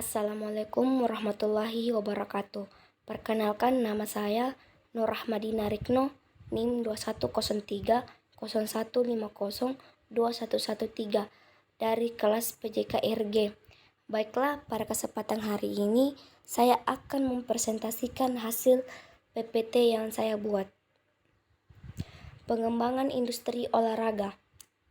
Assalamualaikum warahmatullahi wabarakatuh. Perkenalkan, nama saya Nur Rahmadina Rikno, NIM 2103 dari kelas PJKRG. Baiklah, pada kesempatan hari ini saya akan mempresentasikan hasil PPT yang saya buat. Pengembangan industri olahraga.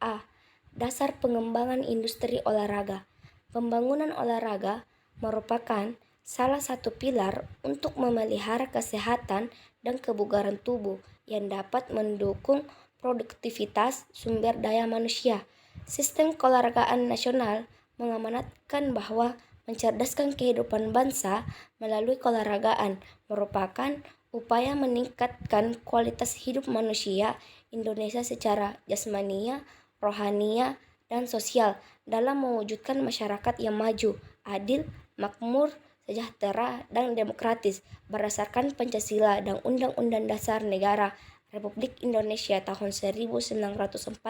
A. Dasar pengembangan industri olahraga. Pembangunan olahraga merupakan salah satu pilar untuk memelihara kesehatan dan kebugaran tubuh yang dapat mendukung produktivitas sumber daya manusia. Sistem keolahragaan nasional mengamanatkan bahwa mencerdaskan kehidupan bangsa melalui keolahragaan merupakan upaya meningkatkan kualitas hidup manusia Indonesia secara jasmania, rohania, dan sosial dalam mewujudkan masyarakat yang maju, adil, makmur, sejahtera, dan demokratis berdasarkan Pancasila dan Undang-Undang Dasar Negara Republik Indonesia tahun 1945.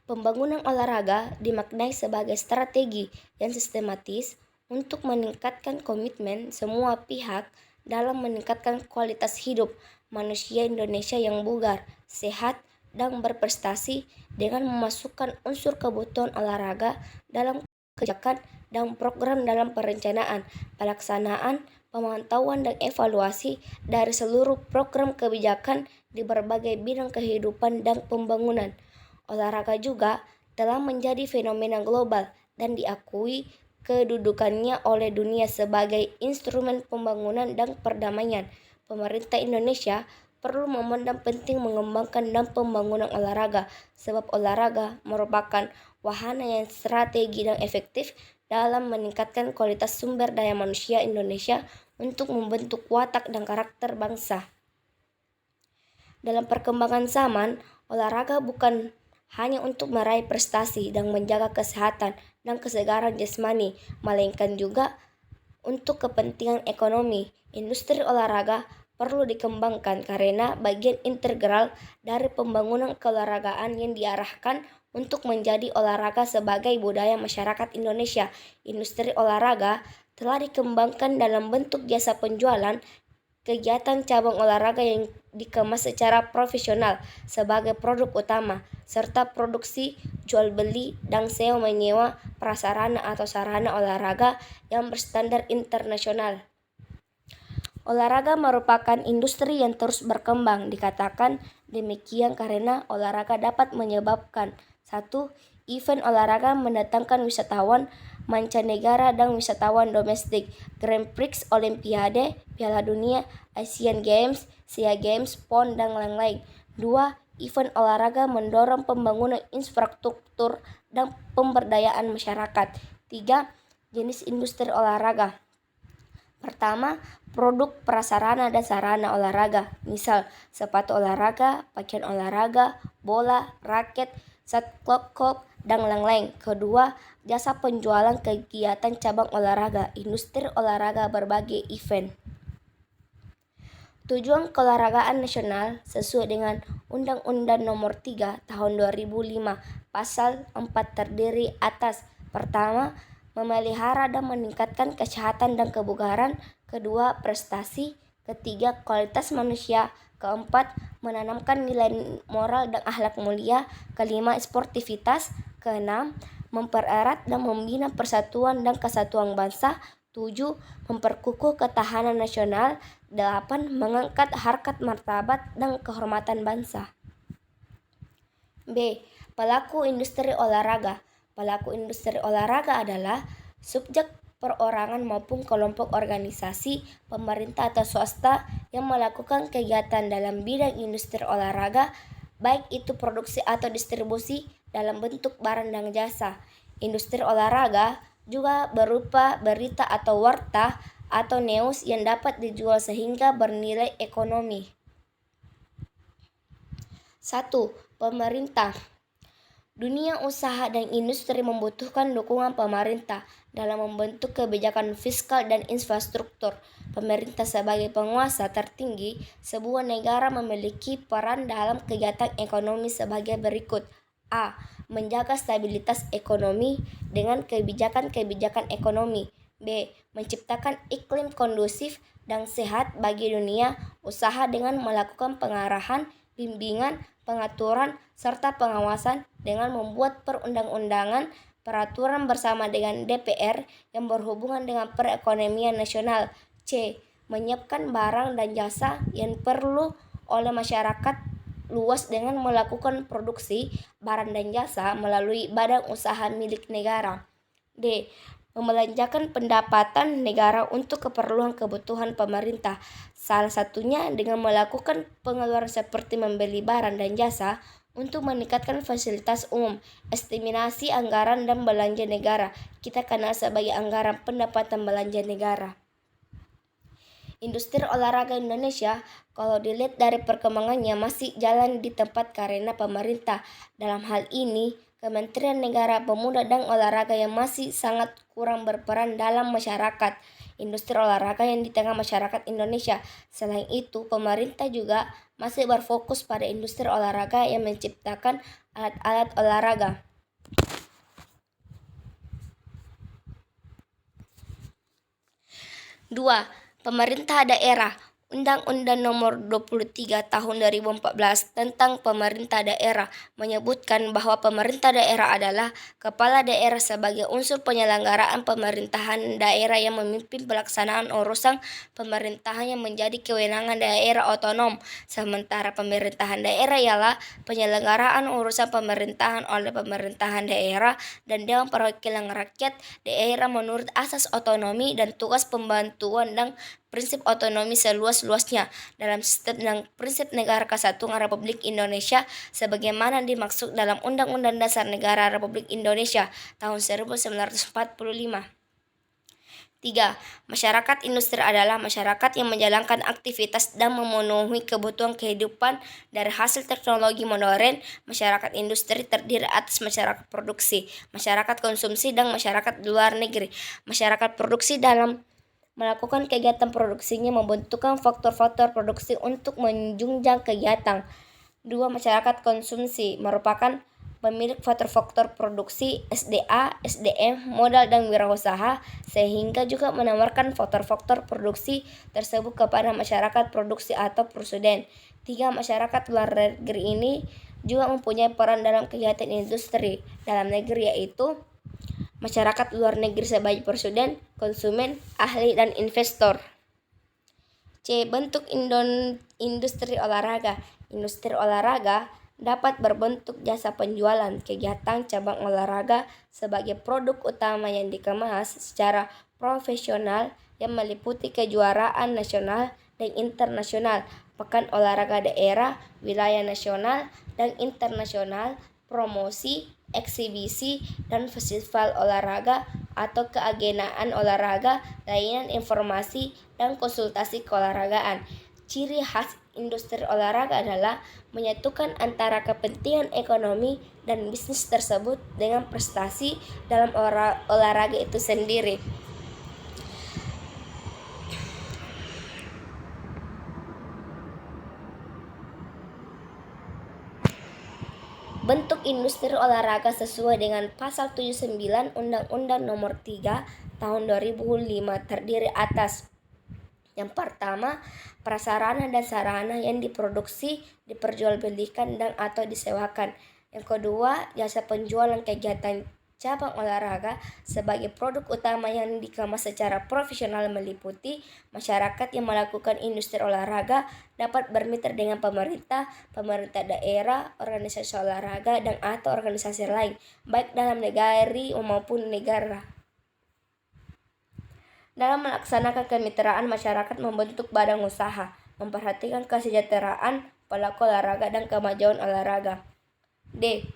Pembangunan olahraga dimaknai sebagai strategi yang sistematis untuk meningkatkan komitmen semua pihak dalam meningkatkan kualitas hidup manusia Indonesia yang bugar, sehat, dan berprestasi dengan memasukkan unsur kebutuhan olahraga dalam kebijakan dan program dalam perencanaan, pelaksanaan, pemantauan, dan evaluasi dari seluruh program kebijakan di berbagai bidang kehidupan dan pembangunan. Olahraga juga telah menjadi fenomena global dan diakui kedudukannya oleh dunia sebagai instrumen pembangunan dan perdamaian. Pemerintah Indonesia perlu memandang penting mengembangkan dan pembangunan olahraga, sebab olahraga merupakan wahana yang strategi dan efektif dalam meningkatkan kualitas sumber daya manusia Indonesia untuk membentuk watak dan karakter bangsa. Dalam perkembangan zaman, olahraga bukan hanya untuk meraih prestasi dan menjaga kesehatan dan kesegaran jasmani, melainkan juga untuk kepentingan ekonomi. Industri olahraga perlu dikembangkan karena bagian integral dari pembangunan keolahragaan yang diarahkan untuk menjadi olahraga sebagai budaya masyarakat Indonesia. Industri olahraga telah dikembangkan dalam bentuk jasa penjualan kegiatan cabang olahraga yang dikemas secara profesional sebagai produk utama, serta produksi, jual beli, dan sewa menyewa prasarana atau sarana olahraga yang berstandar internasional. Olahraga merupakan industri yang terus berkembang. Dikatakan demikian karena olahraga dapat menyebabkan 1. Event olahraga mendatangkan wisatawan mancanegara dan wisatawan domestik. Grand Prix, Olimpiade, Piala Dunia, Asian Games, SEA Games, PON, dan lain-lain. 2. Event olahraga mendorong pembangunan infrastruktur dan pemberdayaan masyarakat. 3. Jenis industri olahraga. Pertama, produk prasarana dan sarana olahraga, misal sepatu olahraga, pakaian olahraga, bola, raket, shuttlecock, dan lain-lain. Kedua, jasa penjualan kegiatan cabang olahraga, industri olahraga berbagai event. Tujuan keolahragaan nasional sesuai dengan Undang-Undang Nomor 3 Tahun 2005 Pasal 4 terdiri atas: pertama, memelihara dan meningkatkan kesehatan dan kebugaran. Kedua, prestasi. Ketiga, kualitas manusia. Keempat, menanamkan nilai moral dan akhlak mulia. Kelima, sportivitas. Keenam, mempererat dan membina persatuan dan kesatuan bangsa. 7. Memperkukuh ketahanan nasional. 8. Mengangkat harkat martabat dan kehormatan bangsa. B. Pelaku industri olahraga. Pelaku industri olahraga adalah subjek perorangan maupun kelompok organisasi, pemerintah atau swasta yang melakukan kegiatan dalam bidang industri olahraga, baik itu produksi atau distribusi dalam bentuk barang dan jasa. Industri olahraga juga berupa berita atau warta atau news yang dapat dijual sehingga bernilai ekonomi. 1. Pemerintah. Dunia usaha dan industri membutuhkan dukungan pemerintah dalam membentuk kebijakan fiskal dan infrastruktur. Pemerintah sebagai penguasa tertinggi sebuah negara memiliki peran dalam kegiatan ekonomi sebagai berikut. A. menjaga stabilitas ekonomi dengan kebijakan-kebijakan ekonomi. B. Menciptakan iklim kondusif dan sehat bagi dunia usaha dengan melakukan pengarahan, bimbingan, pengaturan, serta pengawasan dengan membuat perundang-undangan peraturan bersama dengan DPR yang berhubungan dengan perekonomian nasional. C. Menyiapkan barang dan jasa yang perlu oleh masyarakat luas dengan melakukan produksi barang dan jasa melalui badan usaha milik negara. D. Membelanjakan pendapatan negara untuk keperluan-kebutuhan pemerintah, salah satunya dengan melakukan pengeluaran seperti membeli barang dan jasa untuk meningkatkan fasilitas umum. Estimasi anggaran dan belanja negara kita kenal sebagai anggaran pendapatan belanja negara. Industri olahraga Indonesia, kalau dilihat dari perkembangannya, masih jalan di tempat karena pemerintah, dalam hal ini Kementerian Negara Pemuda dan Olahraga, yang masih sangat kurang berperan dalam masyarakat industri olahraga yang di tengah masyarakat Indonesia. Selain itu, pemerintah juga masih berfokus pada industri olahraga yang menciptakan alat-alat olahraga. 2. Pemerintah daerah. Undang-Undang Nomor 23 Tahun 2014 tentang Pemerintah Daerah menyebutkan bahwa pemerintah daerah adalah kepala daerah sebagai unsur penyelenggaraan pemerintahan daerah yang memimpin pelaksanaan urusan pemerintahan yang menjadi kewenangan daerah otonom. Sementara pemerintahan daerah ialah penyelenggaraan urusan pemerintahan oleh pemerintahan daerah dan Dewan Perwakilan Rakyat daerah menurut asas otonomi dan tugas pembantuan dan prinsip otonomi seluas-luasnya dalam sistem dan prinsip Negara Kesatuan Republik Indonesia sebagaimana dimaksud dalam Undang-Undang Dasar Negara Republik Indonesia tahun 1945. 3. Masyarakat industri adalah masyarakat yang menjalankan aktivitas dan memenuhi kebutuhan kehidupan dari hasil teknologi modern. Masyarakat industri terdiri atas masyarakat produksi, masyarakat konsumsi, dan masyarakat luar negeri. Masyarakat produksi dalam melakukan kegiatan produksinya membentukkan faktor-faktor produksi untuk menunjang kegiatan. 2. Masyarakat konsumsi merupakan pemilik faktor-faktor produksi SDA, SDM, modal, dan wirausaha sehingga juga menawarkan faktor-faktor produksi tersebut kepada masyarakat produksi atau produsen. 3. Masyarakat luar negeri ini juga mempunyai peran dalam kegiatan industri dalam negeri, yaitu masyarakat luar negeri sebagai produsen, konsumen, ahli, dan investor. C. Bentuk industri olahraga. Industri olahraga dapat berbentuk jasa penjualan kegiatan cabang olahraga sebagai produk utama yang dikemas secara profesional yang meliputi kejuaraan nasional dan internasional, pekan olahraga daerah, wilayah nasional dan internasional, promosi, eksibisi, dan festival olahraga atau keagenaan olahraga, layanan informasi, dan konsultasi keolahragaan. Ciri khas industri olahraga adalah menyatukan antara kepentingan ekonomi dan bisnis tersebut dengan prestasi dalam olahraga itu sendiri. Bentuk industri olahraga sesuai dengan Pasal 79 Undang-Undang Nomor 3 Tahun 2005 terdiri atas: yang pertama, prasarana dan sarana yang diproduksi, diperjualbelikan, dan atau disewakan. Yang kedua, jasa penjualan kegiatan cabang olahraga sebagai produk utama yang dikemas secara profesional meliputi masyarakat yang melakukan industri olahraga dapat bermitra dengan pemerintah, pemerintah daerah, organisasi olahraga, dan atau organisasi lain, baik dalam negeri maupun negara. Dalam melaksanakan kemitraan, masyarakat membentuk badan usaha, memperhatikan kesejahteraan pelaku olahraga dan kemajuan olahraga. D.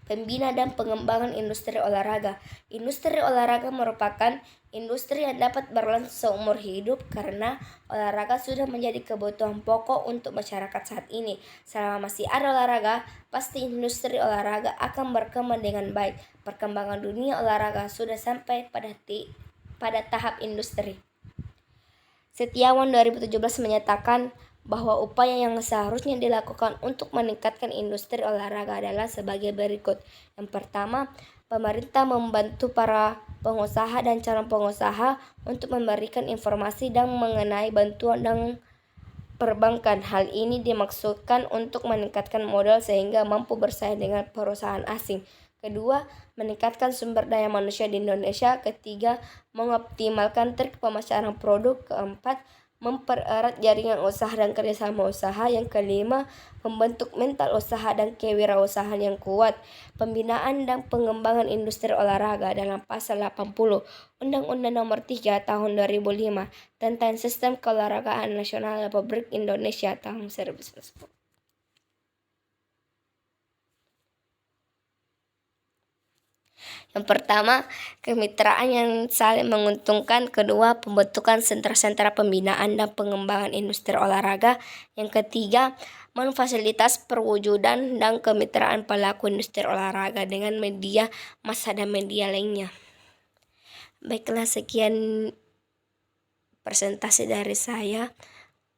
Pembina dan pengembangan industri olahraga. Industri olahraga merupakan industri yang dapat berlangsung seumur hidup karena olahraga sudah menjadi kebutuhan pokok untuk masyarakat saat ini. Selama masih ada olahraga, pasti industri olahraga akan berkembang dengan baik. Perkembangan dunia olahraga sudah sampai pada tahap industri. Setiawan 2017 menyatakan bahwa upaya yang seharusnya dilakukan untuk meningkatkan industri olahraga adalah sebagai berikut. Yang pertama, pemerintah membantu para pengusaha dan calon pengusaha untuk memberikan informasi dan mengenai bantuan dan perbankan. Hal ini dimaksudkan untuk meningkatkan modal sehingga mampu bersaing dengan perusahaan asing. Kedua, meningkatkan sumber daya manusia di Indonesia. Ketiga, mengoptimalkan trik pemasaran produk. Keempat, mempererat jaringan usaha dan kerjasama usaha. Yang kelima, membentuk mental usaha dan kewirausahaan yang kuat. Pembinaan dan pengembangan industri olahraga dalam pasal 80 Undang-Undang Nomor 3 Tahun 2005 tentang Sistem Keolahragaan Nasional Republik Indonesia tahun 1990. Yang pertama, kemitraan yang saling menguntungkan. Kedua, pembentukan sentra-sentra pembinaan dan pengembangan industri olahraga. Yang ketiga, memfasilitas perwujudan dan kemitraan pelaku industri olahraga dengan media massa dan media lainnya. Baiklah, sekian presentasi dari saya.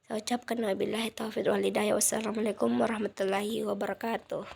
Saya ucapkan wabillahi taufiq wal hidayah. Wassalamualaikum warahmatullahi wabarakatuh.